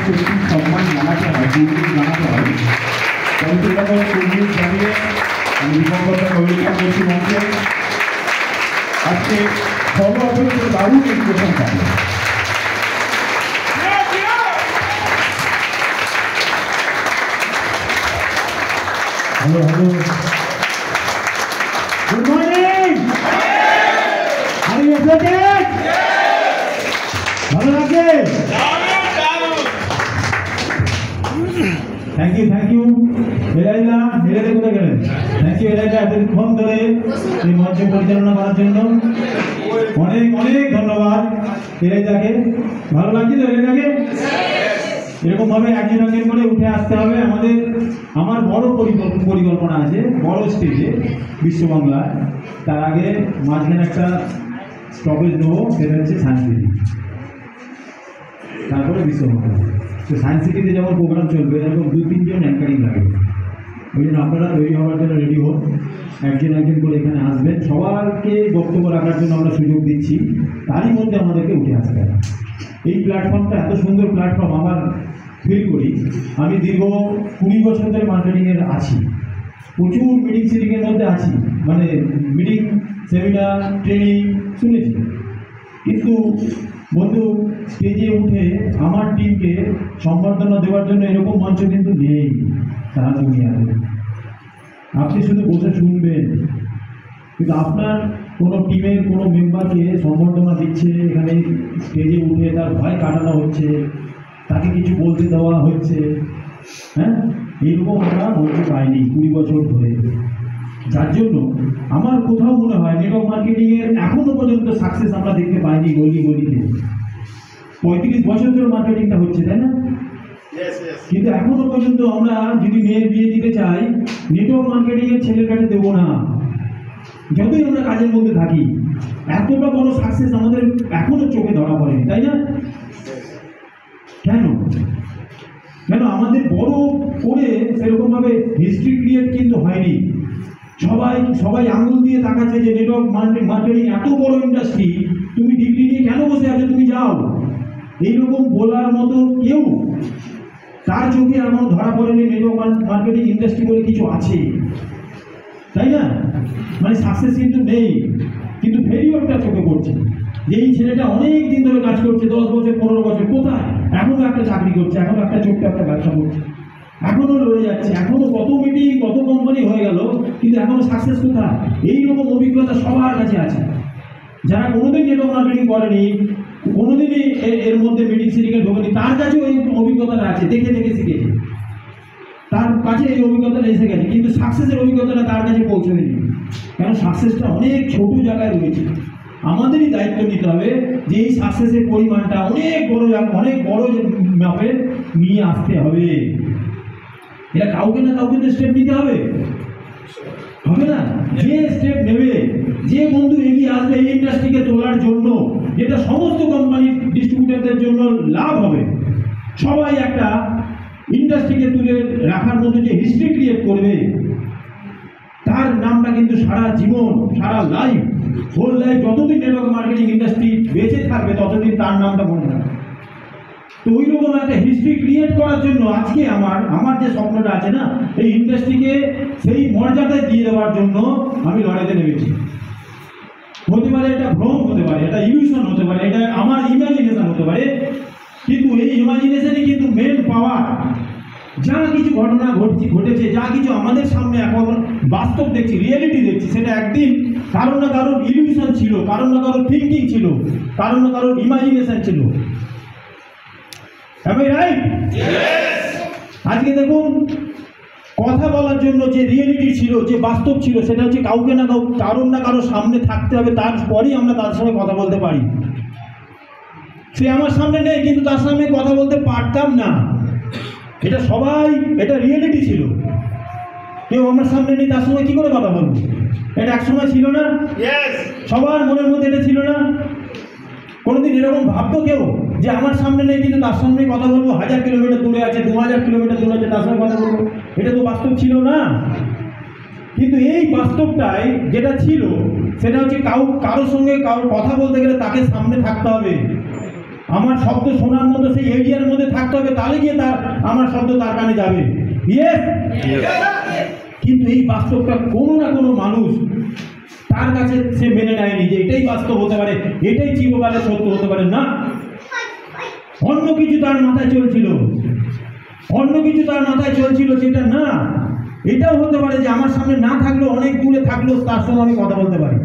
একটি সম্মান জানাতে হয়, গৌরব জানাতে হয়। তবে সেরকম সঙ্গীত জানিয়ে আমি দিগম্বরকে ওয়েলকাম করছি মঞ্চে। আজকে সর্বপ্রথম দারুণ ইনফরমেশন পাবে। Hello hello, good morning. Are you excited? ভালো লাগছে? Thank you এলাইলা। এলাইলা কোথায় গেলেন? থ্যাংক ইউ এলাইলা, এতক্ষণ ধরে এই মঞ্চ পরিচালনা করার জন্য অনেক অনেক ধন্যবাদ এলাইলাকে। ভালো লাগছে তো এলাইলাকে? এরকম ভাবে একজন একজন করে উঠে আসতে হবে। আমার বড় পরিকল্পনা আছে, বড় স্টেজে বিশ্ববাংলায়। তার আগে মাঝখানে একটা স্টপেজ নেবো, সেটা হচ্ছে সায়েন্স সিটি, তারপরে বিশ্ববাংলা। তো সায়েন্স সিটিতে যেমন প্রোগ্রাম চলবে, এরকম 2-3 জন অ্যাঙ্কারিং লাগবে। ওই জন্য আপনারা তৈরি হওয়ার জন্য রেডি হন, একজন একজন করে এখানে আসবেন। সবাইকে বক্তব্য রাখার জন্য আমরা সুযোগ দিচ্ছি, তারই মধ্যে আমাদেরকে উঠে আসতে হবে। এই প্ল্যাটফর্মটা এত সুন্দর প্ল্যাটফর্ম আমার ফিল করি। আমি দীর্ঘ 20 বছর ধরে মার্কেটিংয়ের আছি, প্রচুর মিটিং সিটিংয়ের মধ্যে আছি, মানে মিটিং, সেমিনার, ট্রেনিং শুনেছি। কিন্তু বন্ধু, স্টেজে উঠে আমার টিমকে সম্বর্ধনা দেওয়ার জন্য এরকম মঞ্চ কিন্তু নেই সারা দুনিয়াতে। আপনি শুধু বসে শুনবেন, কিন্তু আপনার কোনো টিমের কোনো মেম্বারকে সম্বর্ধনা দিচ্ছে, এখানে স্টেজে উঠে তার ভয় কাটানো হচ্ছে, তাকে কিছু বলতে দেওয়া হচ্ছে। হ্যাঁ, এইরকম আমরা বলতে পাইনি 20 বছর ধরে। যার জন্য আমার কোথাও মনে হয় নেটওয়ার্ক মার্কেটিংয়ের এখনো পর্যন্ত সাকসেস আমরা দেখতে পাইনি গলি গলিতে। 35 বছর ধরে মার্কেটিংটা হচ্ছে, তাই না? কিন্তু এখনো পর্যন্ত আমরা যদি মেয়ের বিয়ে দিতে চাই, নেটওয়ার্ক মার্কেটিংয়ের ছেলের কাছে দেবো না, যতই আমরা কাজের মধ্যে থাকি। এতটা বড় সাকসেস আমাদের এখনো চোখে ধরা পড়েনি, তাই না? কেন আমাদের বড় করে সেরকম ভাবে হিস্ট্রি ক্রিয়েট কিন্তু হয়নি। সবাই আঙুল দিয়ে তাকাচ্ছে যে নেটওয়ার্ক মার্কেটিং এত বড় ইন্ডাস্ট্রি, তুমি ডিগ্রি নিয়ে কেন বসে আছো, তুমি যাও। এইরকম বলার মতো কেউ তার চোখে এমন ধরা পড়েনি নেটওয়ার্ক মার্কেটিং ইন্ডাস্ট্রি বলে কিছু আছে, তাই না? মানে সাকসেস কিন্তু নেই, কিন্তু ফেলিওরটা চোখে পড়ছে। যে এই ছেলেটা অনেক দিন ধরে কাজ করছে, 10 বছর 15 বছর, কোথায় এখনো একটা চাকরি করছে, এখনো একটা ছোট্ট একটা ব্যবসা করছে, এখনো লড়ে যাচ্ছে, এখনো কত মিটিং, কত কোম্পানি হয়ে গেল, কিন্তু এখনো সাকসেস কোথায়? এইরকম অভিজ্ঞতা সবার কাছে আছে। যারা কোনোদিন নেটওয়ার্ক মার্কেটিং করেনি, কোনোদিনই এর মধ্যে মিটিং সিটিংয়ে ঢোকেনি, তার কাছেও এই অভিজ্ঞতাটা আছে, দেখে শিখেছে, তার কাছে এই অভিজ্ঞতাটা এসে গেছে, কিন্তু সাকসেসের অভিজ্ঞতাটা তার কাছে পৌঁছয়নি। কারণ সাকসেসটা অনেক ছোট জায়গায় রয়েছে। আমাদেরই দায়িত্ব নিতে হবে যে এই সাকসেসের পরিমাণটা অনেক বড় মাপে নিয়ে আসতে হবে। এটা কাউকে না কাউকে তো স্টেপ নিতে হবে না? যে স্টেপ নেবে, যে বন্ধু এগিয়ে আসবে এই ইন্ডাস্ট্রিকে তোলার জন্য, যেটা সমস্ত কোম্পানির ডিস্ট্রিবিউটারদের জন্য লাভ হবে, সবাই একটা ইন্ডাস্ট্রিকে তুলে রাখার মতো যে হিস্ট্রি ক্রিয়েট করবে, তার নামটা কিন্তু সারা জীবন, সারা লাইফ, হোল লাইফ, যতদিন নেটওয়ার্ক মার্কেটিং ইন্ডাস্ট্রি বেঁচে থাকবে ততদিন তার নামটা মনে রাখবে। তো ওই রকম একটা হিস্ট্রি ক্রিয়েট করার জন্য আজকে আমার যে স্বপ্নটা আছে না, এই ইন্ডাস্ট্রিকে সেই মর্যাদা দিয়ে দেওয়ার জন্য আমি লড়াইতে নেমেছি। হতে পারে এটা ভ্রম, হতে পারে এটা ইলিউশন, হতে পারে এটা আমার ইমাজিনেশন হতে পারে, কিন্তু এই ইমাজিনেশনই কিন্তু মেন পাওয়ার। যা কিছু ঘটনা ঘটেছে, যা কিছু আমাদের সামনে এখন বাস্তব দেখছি, রিয়েলিটি দেখছি, সেটা একদিন কারোর না কারোর ইলিউশন ছিল, কারোর না কারোর থিঙ্কিং ছিল, কারোর না কারোর ইমাজিনেশন ছিল। Am I right? Yes! আজকে দেখুন, কথা বলার জন্য যে রিয়েলিটি ছিল, যে বাস্তব ছিল, সেটা হচ্ছে কাউকে না কারোর না কারোর সামনে থাকতে হবে, তারপরেই আমরা তার সঙ্গে কথা বলতে পারি। সে আমার সামনে নেই, কিন্তু তার সামনে কথা বলতে পারতাম না। এটা রিয়েলিটি ছিল। কেউ আমার সামনে নেই, তার সঙ্গে কি করে কথা বলবো? এটা এক সময় ছিল না? সবার মনের মধ্যে এটা ছিল না? কোনোদিন এরকম ভাবতো কেউ যে আমার সামনে নেই, কিন্তু তার সামনে কথা বলবো? 1000 কিলোমিটার দূরে আছে, 2000 কিলোমিটার দূরে আছে, তার সঙ্গে কথা বলবো? এটা তো বাস্তব ছিল না। কিন্তু এই বাস্তবটাই যেটা ছিল, সেটা হচ্ছে কারোর সঙ্গে কথা বলতে গেলে তাকে সামনে থাকতে হবে। আমার শব্দ শোনার মতো সেই এরিয়ার মধ্যে থাকতে থাকতে হবে, তাহলে গিয়ে তার আমার শব্দ তার কানে যাবে। ইয়েস। কিন্তু এই বাস্তবটা কোনো না কোনো মানুষ তার কাছে সে মেনে নেয়নি যে এটাই বাস্তব হতে পারে, এটাই চিরকালে সত্য হতে পারে। না, অন্য কিছু তার মাথায় চলছিল, অন্য কিছু তার মাথায় চলছিল, যেটা না এটাও হতে পারে যে আমার সামনে না থাকলেও অনেক দূরে থাকলেও তার সঙ্গে আমি কথা বলতে পারি।